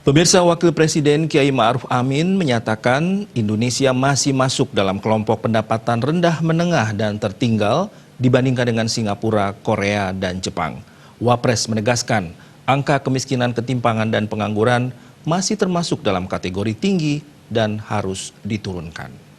Pemirsa, Wakil Presiden Kiai Ma'ruf Amin menyatakan Indonesia masih masuk dalam kelompok pendapatan rendah menengah dan tertinggal dibandingkan dengan Singapura, Korea, dan Jepang. Wapres menegaskan angka kemiskinan, ketimpangan, dan pengangguran masih termasuk dalam kategori tinggi dan harus diturunkan.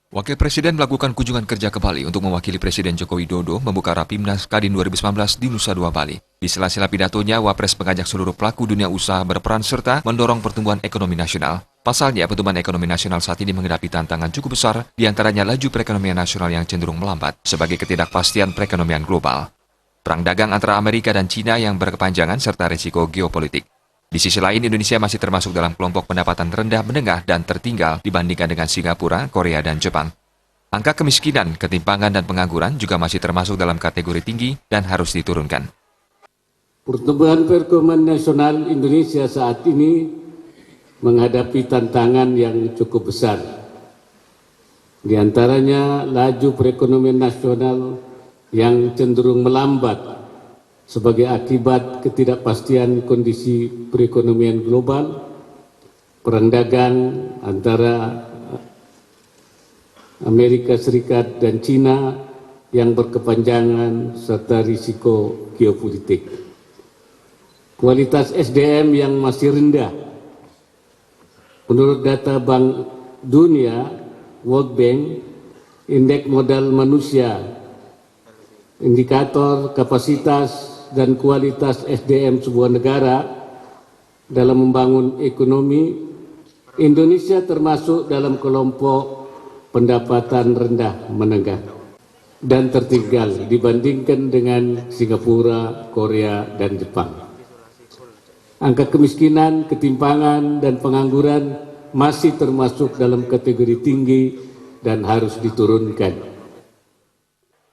Wakil Presiden melakukan kunjungan kerja ke Bali untuk mewakili Presiden Joko Widodo membuka Rapimnas Kadin 2019 di Nusa Dua, Bali. Di sela-sela pidatonya, Wapres mengajak seluruh pelaku dunia usaha berperan serta mendorong pertumbuhan ekonomi nasional. Pasalnya, pertumbuhan ekonomi nasional saat ini menghadapi tantangan cukup besar, diantaranya laju perekonomian nasional yang cenderung melambat sebagai ketidakpastian perekonomian global, perang dagang antara Amerika dan China yang berkepanjangan, serta risiko geopolitik. Di sisi lain, Indonesia masih termasuk dalam kelompok pendapatan rendah, menengah, dan tertinggal dibandingkan dengan Singapura, Korea, dan Jepang. Angka kemiskinan, ketimpangan, dan pengangguran juga masih termasuk dalam kategori tinggi dan harus diturunkan. Pertumbuhan perekonomian nasional Indonesia saat ini menghadapi tantangan yang cukup besar. Di antaranya laju perekonomian nasional yang cenderung melambat sebagai akibat ketidakpastian kondisi perekonomian global, perang dagang antara Amerika Serikat dan China yang berkepanjangan, serta risiko geopolitik. Kualitas SDM yang masih rendah. Menurut data Bank Dunia, World Bank, Indeks Modal Manusia, indikator kapasitas dan kualitas SDM sebuah negara dalam membangun ekonomi, Indonesia termasuk dalam kelompok pendapatan rendah menengah dan tertinggal dibandingkan dengan Singapura, Korea, dan Jepang. Angka kemiskinan, ketimpangan, dan pengangguran masih termasuk dalam kategori tinggi dan harus diturunkan.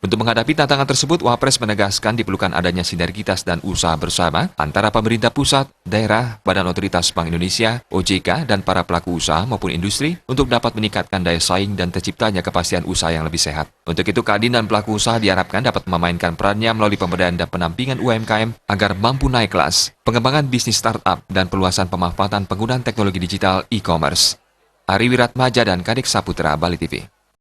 Untuk menghadapi tantangan tersebut, Wapres menegaskan diperlukan adanya sinergitas dan usaha bersama antara pemerintah pusat, daerah, Badan Otoritas Bank Indonesia, OJK, dan para pelaku usaha maupun industri untuk dapat meningkatkan daya saing dan terciptanya kepastian usaha yang lebih sehat. Untuk itu, Kadin dan pelaku usaha diharapkan dapat memainkan perannya melalui pemberdayaan dan penampingan UMKM agar mampu naik kelas, pengembangan bisnis startup, dan perluasan pemanfaatan penggunaan teknologi digital e-commerce. Ari Wiratmaja dan Kadek Saputra, Bali TV.